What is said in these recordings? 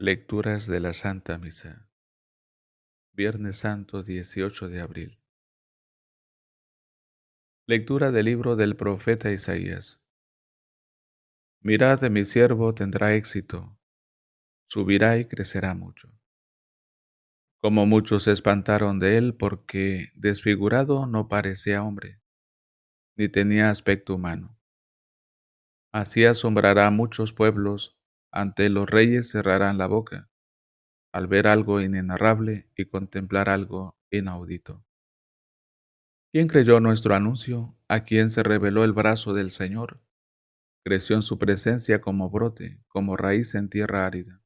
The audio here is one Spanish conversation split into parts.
Lecturas de la Santa Misa. Viernes Santo, 18 de abril. Lectura del libro del profeta Isaías. Mirad, mi siervo tendrá éxito, subirá y crecerá mucho. Como muchos se espantaron de él porque desfigurado no parecía hombre, ni tenía aspecto humano. Así asombrará a muchos pueblos, ante los reyes cerrarán la boca, al ver algo inenarrable y contemplar algo inaudito. ¿Quién creyó nuestro anuncio? ¿A quién se reveló el brazo del Señor? Creció en su presencia como brote, como raíz en tierra árida,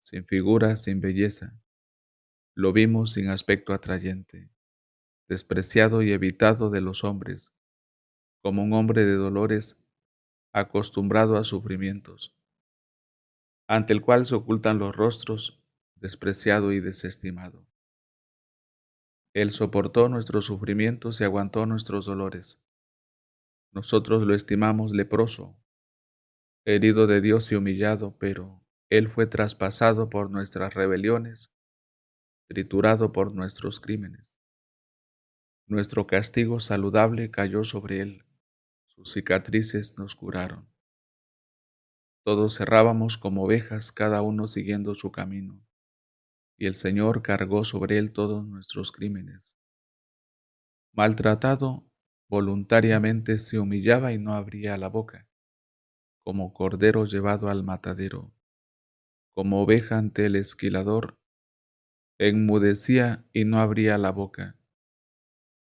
sin figura, sin belleza. Lo vimos sin aspecto atrayente, despreciado y evitado de los hombres, como un hombre de dolores, acostumbrado a sufrimientos, ante el cual se ocultan los rostros, despreciado y desestimado. Él soportó nuestros sufrimientos y aguantó nuestros dolores. Nosotros lo estimamos leproso, herido de Dios y humillado, pero Él fue traspasado por nuestras rebeliones, triturado por nuestros crímenes. Nuestro castigo saludable cayó sobre Él, sus cicatrices nos curaron. Todos errábamos como ovejas, cada uno siguiendo su camino, y el Señor cargó sobre Él todos nuestros crímenes. Maltratado, voluntariamente se humillaba y no abría la boca, como cordero llevado al matadero, como oveja ante el esquilador, enmudecía y no abría la boca.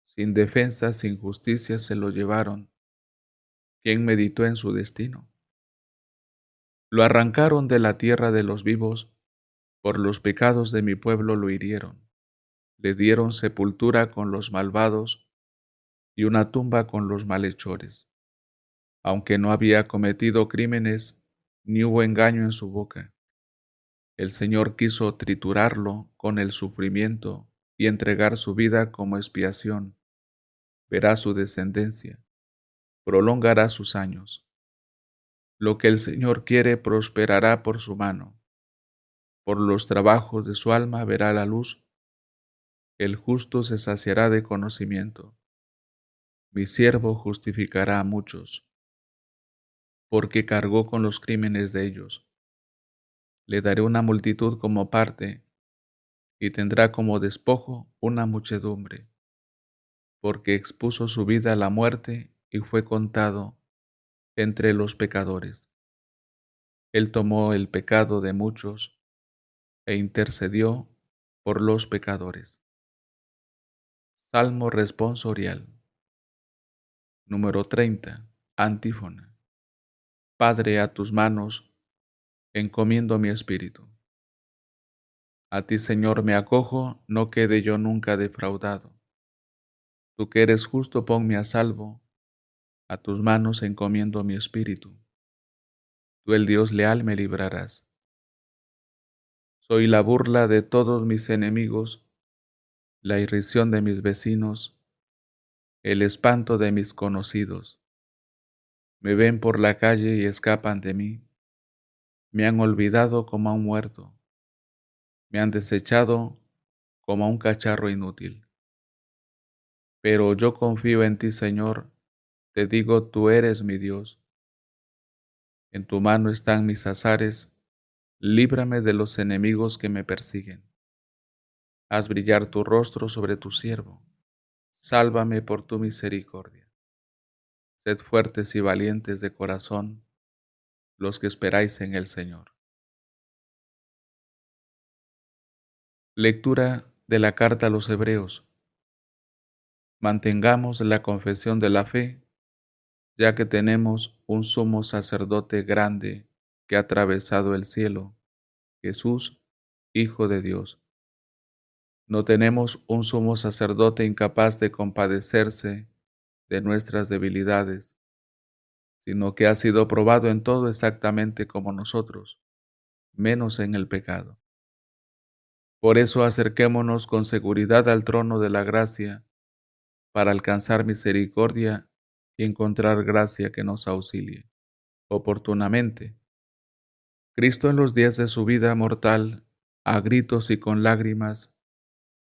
Sin defensa, sin justicia se lo llevaron. ¿Quién meditó en su destino? Lo arrancaron de la tierra de los vivos, por los pecados de mi pueblo lo hirieron. Le dieron sepultura con los malvados y una tumba con los malhechores. Aunque no había cometido crímenes, ni hubo engaño en su boca. El Señor quiso triturarlo con el sufrimiento y entregar su vida como expiación. Verá su descendencia, prolongará sus años. Lo que el Señor quiere prosperará por su mano. Por los trabajos de su alma verá la luz. El justo se saciará de conocimiento. Mi siervo justificará a muchos, porque cargó con los crímenes de ellos. Le daré una multitud como parte, y tendrá como despojo una muchedumbre, porque expuso su vida a la muerte y fue contado entre los pecadores. Él tomó el pecado de muchos e intercedió por los pecadores. Salmo responsorial. Número 30. Antífona. Padre, a tus manos encomiendo mi espíritu. A ti, Señor, me acojo, no quede yo nunca defraudado. Tú que eres justo, ponme a salvo, a tus manos encomiendo mi espíritu. Tú, el Dios leal, me librarás. Soy la burla de todos mis enemigos, la irrisión de mis vecinos, el espanto de mis conocidos. Me ven por la calle y escapan de mí. Me han olvidado como a un muerto. Me han desechado como a un cacharro inútil. Pero yo confío en ti, Señor, te digo, tú eres mi Dios. En tu mano están mis azares, líbrame de los enemigos que me persiguen. Haz brillar tu rostro sobre tu siervo, sálvame por tu misericordia. Sed fuertes y valientes de corazón los que esperáis en el Señor. Lectura de la carta a los Hebreos. Mantengamos la confesión de la fe, ya que tenemos un sumo sacerdote grande que ha atravesado el cielo, Jesús, Hijo de Dios. No tenemos un sumo sacerdote incapaz de compadecerse de nuestras debilidades, sino que ha sido probado en todo exactamente como nosotros, menos en el pecado. Por eso acerquémonos con seguridad al trono de la gracia, para alcanzar misericordia y encontrar gracia que nos auxilie oportunamente. Cristo en los días de su vida mortal, a gritos y con lágrimas,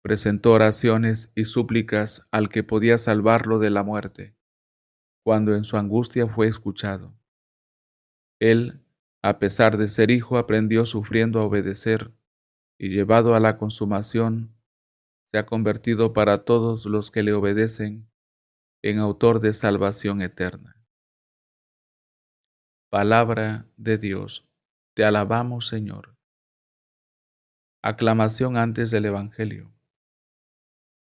presentó oraciones y súplicas al que podía salvarlo de la muerte, cuando en su angustia fue escuchado. Él, a pesar de ser hijo, aprendió sufriendo a obedecer, y llevado a la consumación, se ha convertido para todos los que le obedecen en autor de salvación eterna. Palabra de Dios. Te alabamos, Señor. Aclamación antes del Evangelio.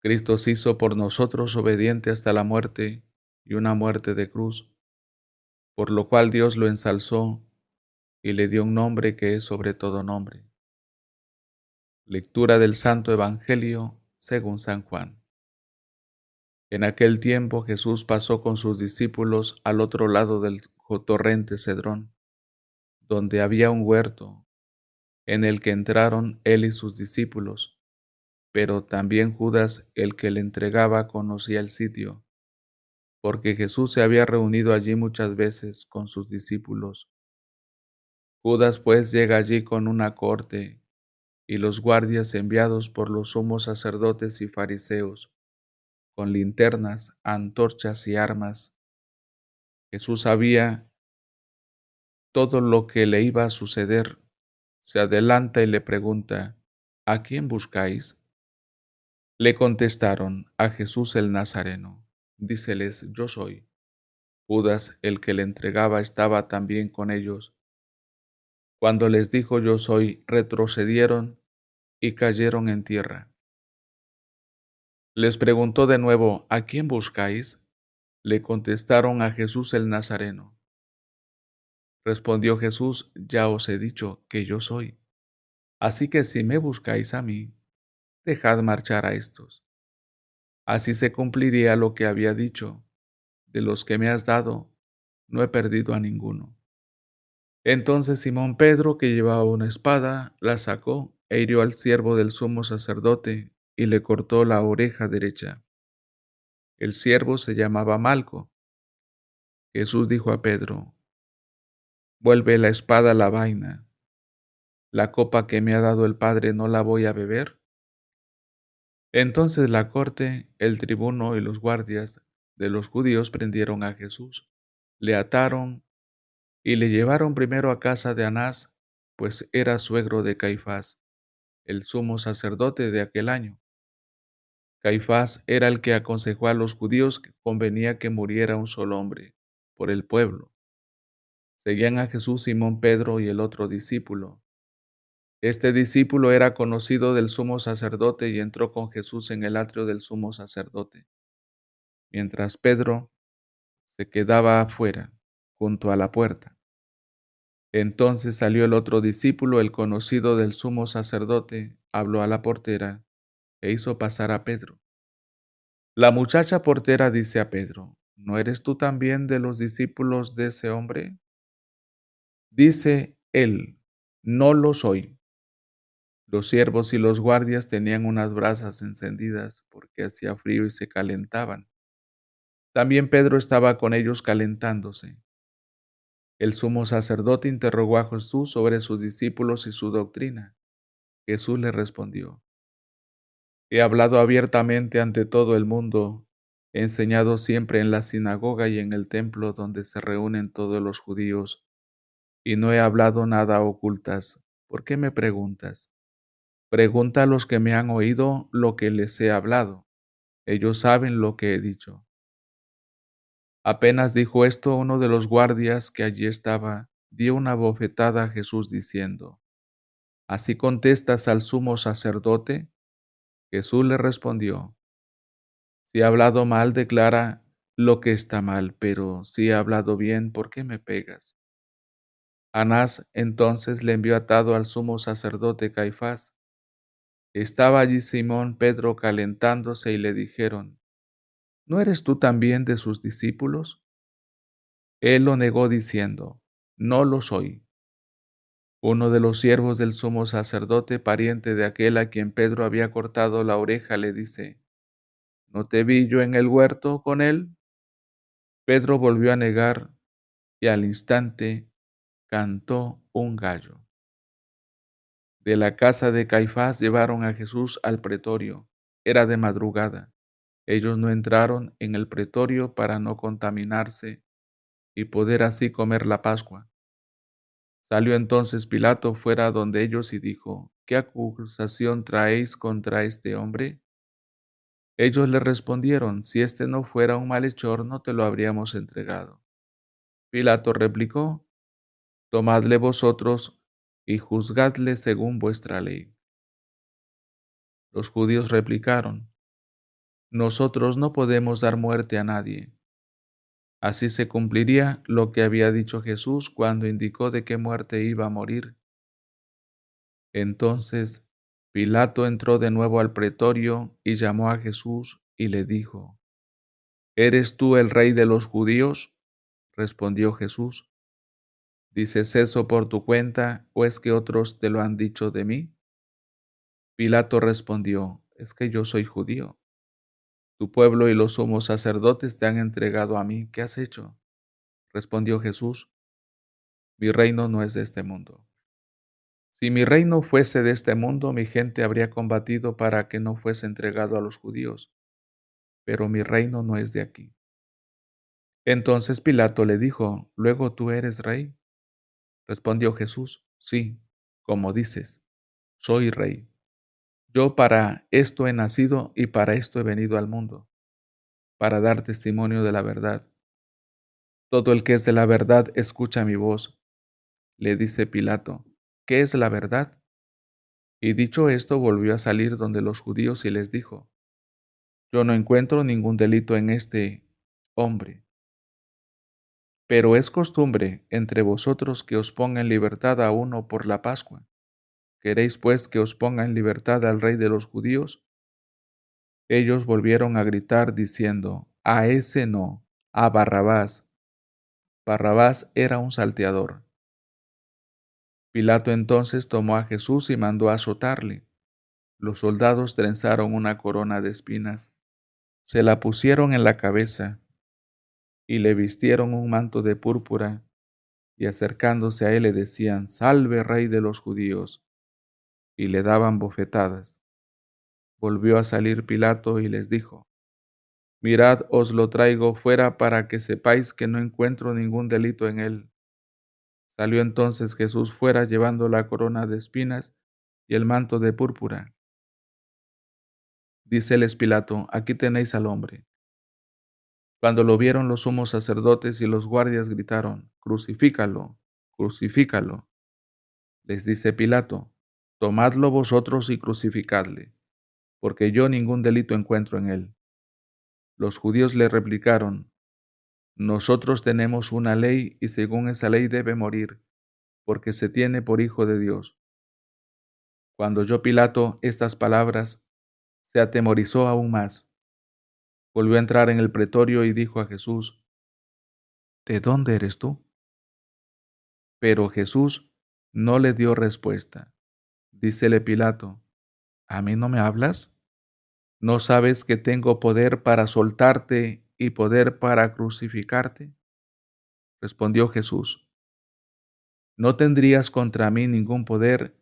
Cristo se hizo por nosotros obediente hasta la muerte y una muerte de cruz, por lo cual Dios lo ensalzó y le dio un nombre que es sobre todo nombre. Lectura del Santo Evangelio según San Juan. En aquel tiempo Jesús pasó con sus discípulos al otro lado del torrente Cedrón, donde había un huerto, en el que entraron él y sus discípulos, pero también Judas, el que le entregaba, conocía el sitio, porque Jesús se había reunido allí muchas veces con sus discípulos. Judas pues llega allí con una cohorte y los guardias enviados por los sumos sacerdotes y fariseos, con linternas, antorchas y armas. Jesús sabía todo lo que le iba a suceder. Se adelanta y le pregunta: ¿A quién buscáis? Le contestaron: a Jesús el Nazareno. Díceles: yo soy. Judas, el que le entregaba, estaba también con ellos. Cuando les dijo: yo soy, retrocedieron y cayeron en tierra. Les preguntó de nuevo: ¿a quién buscáis? Le contestaron: a Jesús el Nazareno. Respondió Jesús: ya os he dicho que yo soy. Así que si me buscáis a mí, dejad marchar a estos. Así se cumpliría lo que había dicho: de los que me has dado, no he perdido a ninguno. Entonces Simón Pedro, que llevaba una espada, la sacó e hirió al siervo del sumo sacerdote y le cortó la oreja derecha. El siervo se llamaba Malco. Jesús dijo a Pedro: vuelve la espada a la vaina. ¿La copa que me ha dado el Padre no la voy a beber? Entonces la corte, el tribuno y los guardias de los judíos prendieron a Jesús, le ataron y le llevaron primero a casa de Anás, pues era suegro de Caifás, el sumo sacerdote de aquel año. Caifás era el que aconsejó a los judíos que convenía que muriera un solo hombre por el pueblo. Seguían a Jesús Simón Pedro y el otro discípulo. Este discípulo era conocido del sumo sacerdote y entró con Jesús en el atrio del sumo sacerdote, mientras Pedro se quedaba afuera, junto a la puerta. Entonces salió el otro discípulo, el conocido del sumo sacerdote, habló a la portera e hizo pasar a Pedro. La muchacha portera dice a Pedro: ¿no eres tú también de los discípulos de ese hombre? Dice él: no lo soy. Los siervos y los guardias tenían unas brasas encendidas porque hacía frío y se calentaban. También Pedro estaba con ellos calentándose. El sumo sacerdote interrogó a Jesús sobre sus discípulos y su doctrina. Jesús le respondió: he hablado abiertamente ante todo el mundo, he enseñado siempre en la sinagoga y en el templo donde se reúnen todos los judíos, y no he hablado nada a ocultas. ¿Por qué me preguntas? Pregunta a los que me han oído lo que les he hablado. Ellos saben lo que he dicho. Apenas dijo esto, uno de los guardias que allí estaba dio una bofetada a Jesús diciendo: ¿así contestas al sumo sacerdote? Jesús le respondió: si he hablado mal, declara lo que está mal, pero si he hablado bien, ¿por qué me pegas? Anás entonces le envió atado al sumo sacerdote Caifás. Estaba allí Simón Pedro calentándose y le dijeron: ¿no eres tú también de sus discípulos? Él lo negó diciendo: no lo soy. Uno de los siervos del sumo sacerdote, pariente de aquel a quien Pedro había cortado la oreja, le dice: ¿no te vi yo en el huerto con él? Pedro volvió a negar y al instante cantó un gallo. De la casa de Caifás llevaron a Jesús al pretorio. Era de madrugada. Ellos no entraron en el pretorio para no contaminarse y poder así comer la Pascua. Salió entonces Pilato fuera donde ellos y dijo: ¿Qué acusación traéis contra este hombre? Ellos le respondieron: Si este no fuera un malhechor, no te lo habríamos entregado. Pilato replicó: Tomadle vosotros y juzgadle según vuestra ley. Los judíos replicaron: Nosotros no podemos dar muerte a nadie. Así se cumpliría lo que había dicho Jesús cuando indicó de qué muerte iba a morir. Entonces Pilato entró de nuevo al pretorio y llamó a Jesús y le dijo: ¿Eres tú el rey de los judíos? Respondió Jesús: ¿Dices eso por tu cuenta o es que otros te lo han dicho de mí? Pilato respondió: Es que yo soy judío. Tu pueblo y los sumos sacerdotes te han entregado a mí. ¿Qué has hecho? Respondió Jesús: Mi reino no es de este mundo. Si mi reino fuese de este mundo, mi gente habría combatido para que no fuese entregado a los judíos, pero mi reino no es de aquí. Entonces Pilato le dijo: ¿Luego tú eres rey? Respondió Jesús: Sí, como dices, soy rey. Yo para esto he nacido y para esto he venido al mundo, para dar testimonio de la verdad. Todo el que es de la verdad escucha mi voz. Le dice Pilato: ¿Qué es la verdad? Y dicho esto, volvió a salir donde los judíos y les dijo: Yo no encuentro ningún delito en este hombre, pero es costumbre entre vosotros que os ponga en libertad a uno por la Pascua. ¿Queréis pues que os ponga en libertad al rey de los judíos? Ellos volvieron a gritar diciendo: A ese no, a Barrabás. Barrabás era un salteador. Pilato entonces tomó a Jesús y mandó azotarle. Los soldados trenzaron una corona de espinas, se la pusieron en la cabeza y le vistieron un manto de púrpura, y acercándose a él le decían: Salve, rey de los judíos, y le daban bofetadas. Volvió a salir Pilato y les dijo: Mirad, os lo traigo fuera para que sepáis que no encuentro ningún delito en él. Salió entonces Jesús fuera llevando la corona de espinas y el manto de púrpura. Díceles Pilato: Aquí tenéis al hombre. Cuando lo vieron los sumos sacerdotes y los guardias gritaron: Crucifícalo, crucifícalo. Les dice Pilato: Tomadlo vosotros y crucificadle, porque yo ningún delito encuentro en él. Los judíos le replicaron: Nosotros tenemos una ley y según esa ley debe morir, porque se tiene por hijo de Dios. Cuando oyó Pilato estas palabras, se atemorizó aún más. Volvió a entrar en el pretorio y dijo a Jesús: ¿De dónde eres tú? Pero Jesús no le dio respuesta. Dícele Pilato: ¿A mí no me hablas? ¿No sabes que tengo poder para soltarte y poder para crucificarte? Respondió Jesús: No tendrías contra mí ningún poder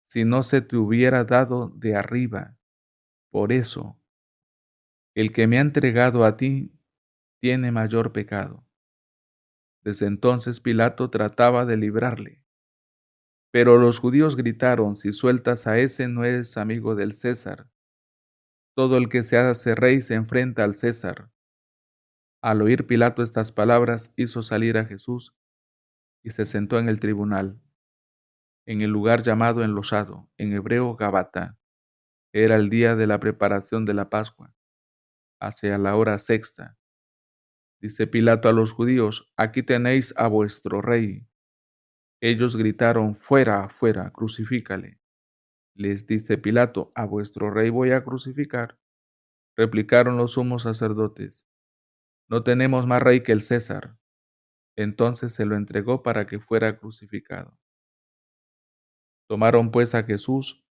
si no se te hubiera dado de arriba. Por eso, el que me ha entregado a ti tiene mayor pecado. Desde entonces Pilato trataba de librarle. Pero los judíos gritaron: Si sueltas a ese, no eres amigo del César. Todo el que se hace rey se enfrenta al César. Al oír Pilato estas palabras, hizo salir a Jesús y se sentó en el tribunal, en el lugar llamado Enlosado, en hebreo Gabata. Era el día de la preparación de la Pascua, hacia la hora sexta. Dice Pilato a los judíos: Aquí tenéis a vuestro rey. Ellos gritaron: Fuera, fuera, crucifícale. Les dice Pilato: A vuestro rey voy a crucificar. Replicaron los sumos sacerdotes: No tenemos más rey que el César. Entonces se lo entregó para que fuera crucificado. Tomaron pues a Jesús,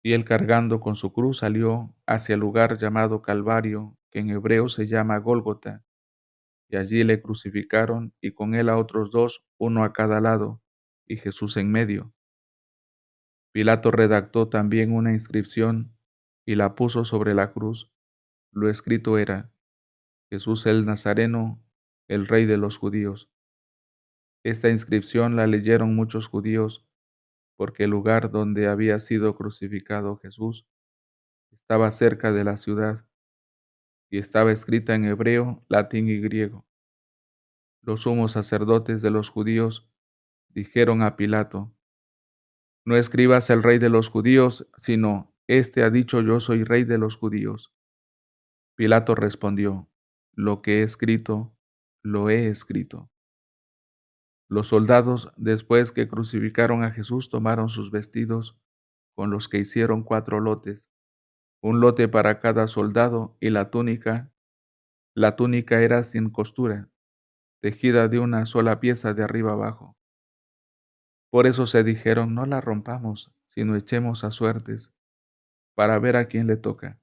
y él cargando con su cruz salió hacia el lugar llamado Calvario, que en hebreo se llama Gólgota, y allí le crucificaron y con él a otros dos, uno a cada lado, y Jesús en medio. Pilato redactó también una inscripción y la puso sobre la cruz. Lo escrito era: Jesús el Nazareno, el Rey de los judíos. Esta inscripción la leyeron muchos judíos porque el lugar donde había sido crucificado Jesús estaba cerca de la ciudad y estaba escrita en hebreo, latín y griego. Los sumos sacerdotes de los judíos dijeron a Pilato: No escribas el Rey de los judíos, sino: Este ha dicho: Yo soy Rey de los judíos. Pilato respondió: Lo que he escrito, lo he escrito. Los soldados, después que crucificaron a Jesús, tomaron sus vestidos, con los que hicieron 4 lotes, un lote para cada soldado, y la túnica era sin costura, tejida de una sola pieza de arriba abajo. Por eso se dijeron: No la rompamos, sino echemos a suertes, para ver a quién le toca,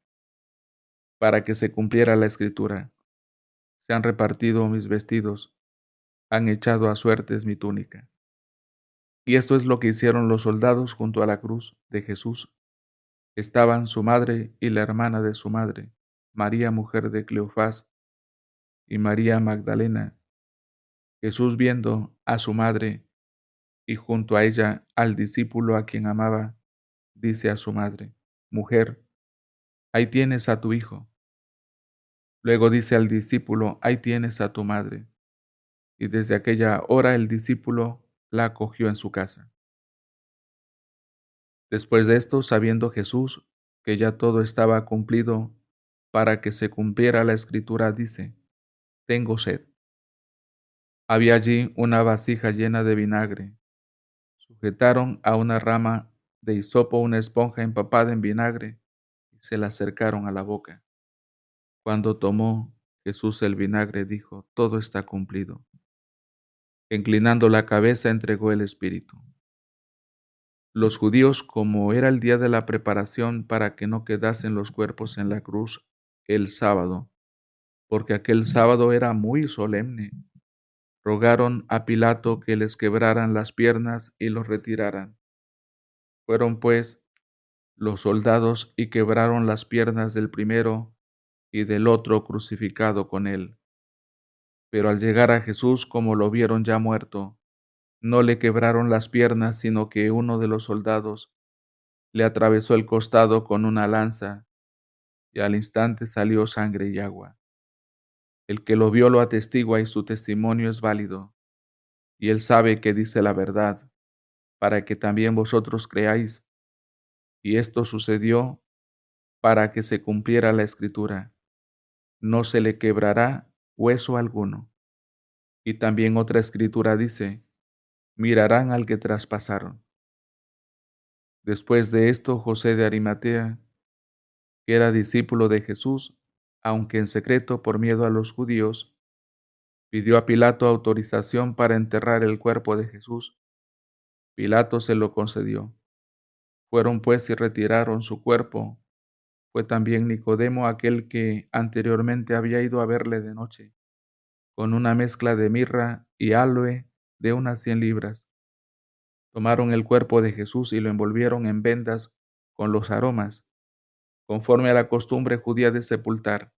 para que se cumpliera la escritura: Se han repartido mis vestidos, han echado a suertes mi túnica. Y esto es lo que hicieron los soldados junto a la cruz de Jesús. Estaban su madre y la hermana de su madre, María mujer de Cleofás y María Magdalena. Jesús, viendo a su madre y junto a ella al discípulo a quien amaba, dice a su madre: Mujer, ahí tienes a tu hijo. Luego dice al discípulo: Ahí tienes a tu madre. Y desde aquella hora el discípulo la acogió en su casa. Después de esto, sabiendo Jesús que ya todo estaba cumplido para que se cumpliera la escritura, dice: Tengo sed. Había allí una vasija llena de vinagre. Sujetaron a una rama de hisopo una esponja empapada en vinagre y se la acercaron a la boca. Cuando tomó Jesús el vinagre, dijo: Todo está cumplido. Inclinando la cabeza, entregó el espíritu. Los judíos, como era el día de la preparación para que no quedasen los cuerpos en la cruz el sábado, porque aquel sábado era muy solemne, rogaron a Pilato que les quebraran las piernas y los retiraran. Fueron pues los soldados y quebraron las piernas del primero y del otro crucificado con él. Pero al llegar a Jesús, como lo vieron ya muerto, no le quebraron las piernas, sino que uno de los soldados le atravesó el costado con una lanza, y al instante salió sangre y agua. El que lo vio lo atestigua y su testimonio es válido, y él sabe que dice la verdad, para que también vosotros creáis. Y esto sucedió para que se cumpliera la escritura: No se le quebrará hueso alguno. Y también otra escritura dice: Mirarán al que traspasaron. Después de esto, José de Arimatea, que era discípulo de Jesús, aunque en secreto por miedo a los judíos, pidió a Pilato autorización para enterrar el cuerpo de Jesús. Pilato se lo concedió. Fueron pues y retiraron su cuerpo. Fue también Nicodemo, aquel que anteriormente había ido a verle de noche, con una mezcla de mirra y aloe de unas 100 libras. Tomaron el cuerpo de Jesús y lo envolvieron en vendas con los aromas, conforme a la costumbre judía de sepultar.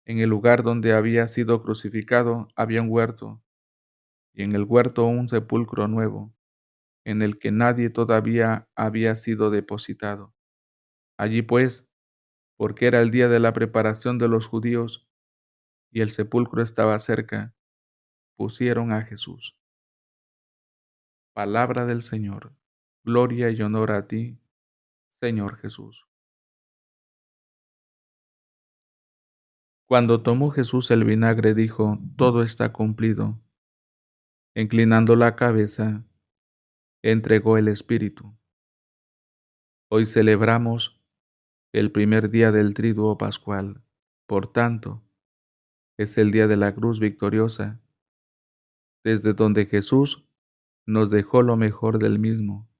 En el lugar donde había sido crucificado había un huerto, y en el huerto un sepulcro nuevo, en el que nadie todavía había sido depositado. Allí pues, porque era el día de la preparación de los judíos, y el sepulcro estaba cerca, pusieron a Jesús. Palabra del Señor. Gloria y honor a ti, Señor Jesús. Cuando tomó Jesús el vinagre, dijo: Todo está cumplido. Inclinando la cabeza, entregó el Espíritu. Hoy celebramos el primer día del triduo pascual. Por tanto, es el día de la cruz victoriosa, desde donde Jesús nos dejó lo mejor del mismo.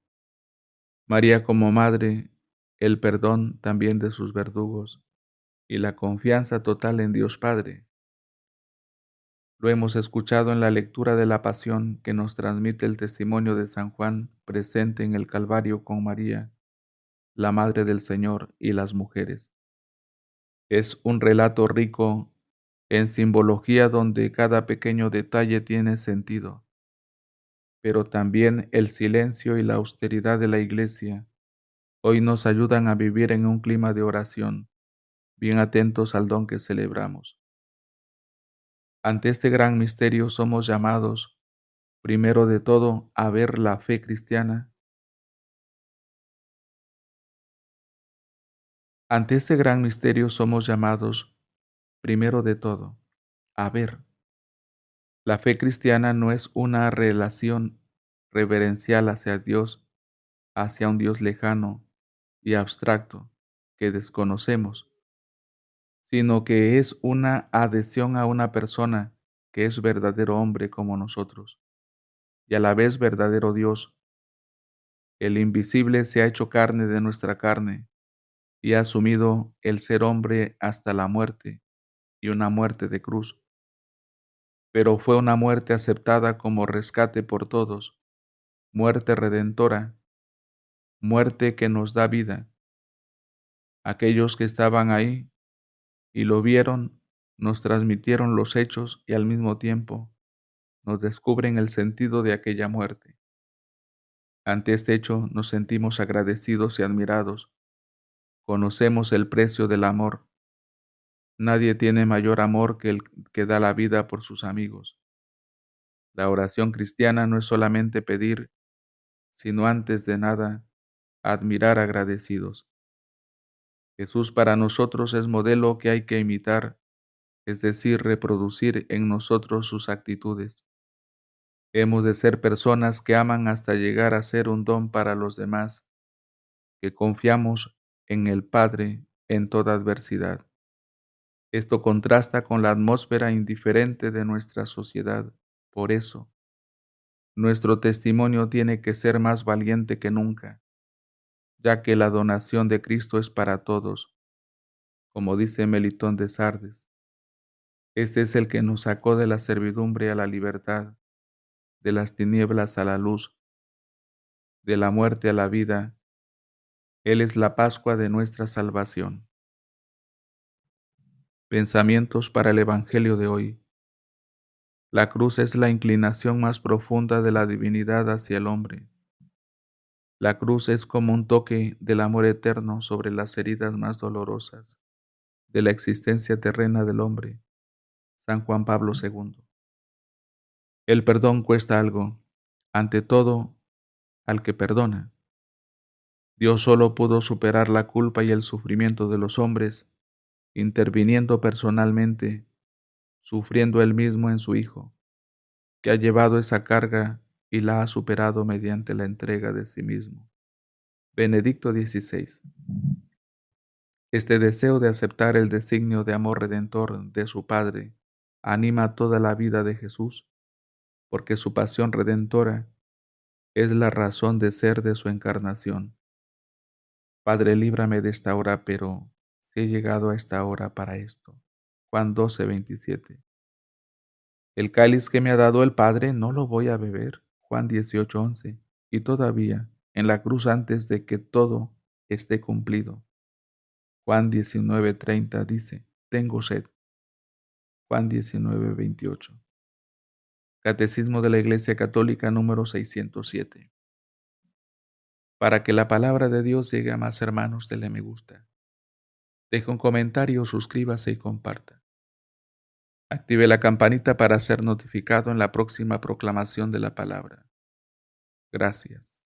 María como madre, el perdón también de sus verdugos y la confianza total en Dios Padre. Lo hemos escuchado en la lectura de la Pasión que nos transmite el testimonio de San Juan presente en el Calvario con María, la Madre del Señor y las mujeres. Es un relato rico en simbología donde cada pequeño detalle tiene sentido, pero también el silencio y la austeridad de la Iglesia hoy nos ayudan a vivir en un clima de oración, bien atentos al don que celebramos. Ante este gran misterio somos llamados, primero de todo, a ver la fe cristiana. Ante este gran misterio somos llamados, primero de todo, a ver. La fe cristiana no es una relación reverencial hacia Dios, hacia un Dios lejano y abstracto que desconocemos, sino que es una adhesión a una persona que es verdadero hombre como nosotros, y a la vez verdadero Dios. El invisible se ha hecho carne de nuestra carne y ha asumido el ser hombre hasta la muerte, y una muerte de cruz, pero fue una muerte aceptada como rescate por todos, muerte redentora, muerte que nos da vida. Aquellos que estaban ahí y lo vieron, nos transmitieron los hechos y al mismo tiempo nos descubren el sentido de aquella muerte. Ante este hecho nos sentimos agradecidos y admirados. Conocemos el precio del amor. Nadie tiene mayor amor que el que da la vida por sus amigos. La oración cristiana no es solamente pedir, sino antes de nada, admirar agradecidos. Jesús para nosotros es modelo que hay que imitar, es decir, reproducir en nosotros sus actitudes. Hemos de ser personas que aman hasta llegar a ser un don para los demás, que confiamos en el Padre en toda adversidad. Esto contrasta con la atmósfera indiferente de nuestra sociedad. Por eso, nuestro testimonio tiene que ser más valiente que nunca, ya que la donación de Cristo es para todos, como dice Melitón de Sardes. Este es el que nos sacó de la servidumbre a la libertad, de las tinieblas a la luz, de la muerte a la vida. Él es la Pascua de nuestra salvación. Pensamientos para el Evangelio de hoy. La cruz es la inclinación más profunda de la divinidad hacia el hombre. La cruz es como un toque del amor eterno sobre las heridas más dolorosas de la existencia terrena del hombre. San Juan Pablo II. El perdón cuesta algo, ante todo al que perdona. Dios solo pudo superar la culpa y el sufrimiento de los hombres, interviniendo personalmente, sufriendo él mismo en su Hijo, que ha llevado esa carga y la ha superado mediante la entrega de sí mismo. Benedicto XVI. Este deseo de aceptar el designio de amor redentor de su Padre anima toda la vida de Jesús, porque su pasión redentora es la razón de ser de su encarnación. Padre, líbrame de esta hora, pero si he llegado a esta hora para esto. Juan 12:27. El cáliz que me ha dado el Padre no lo voy a beber. Juan 18:11. Y todavía, en la cruz antes de que todo esté cumplido. Juan 19:30 dice, tengo sed. Juan 19:28. Catecismo de la Iglesia Católica número 607. Para que la palabra de Dios llegue a más hermanos, dele me gusta. Deje un comentario, suscríbase y comparta. Active la campanita para ser notificado en la próxima proclamación de la palabra. Gracias.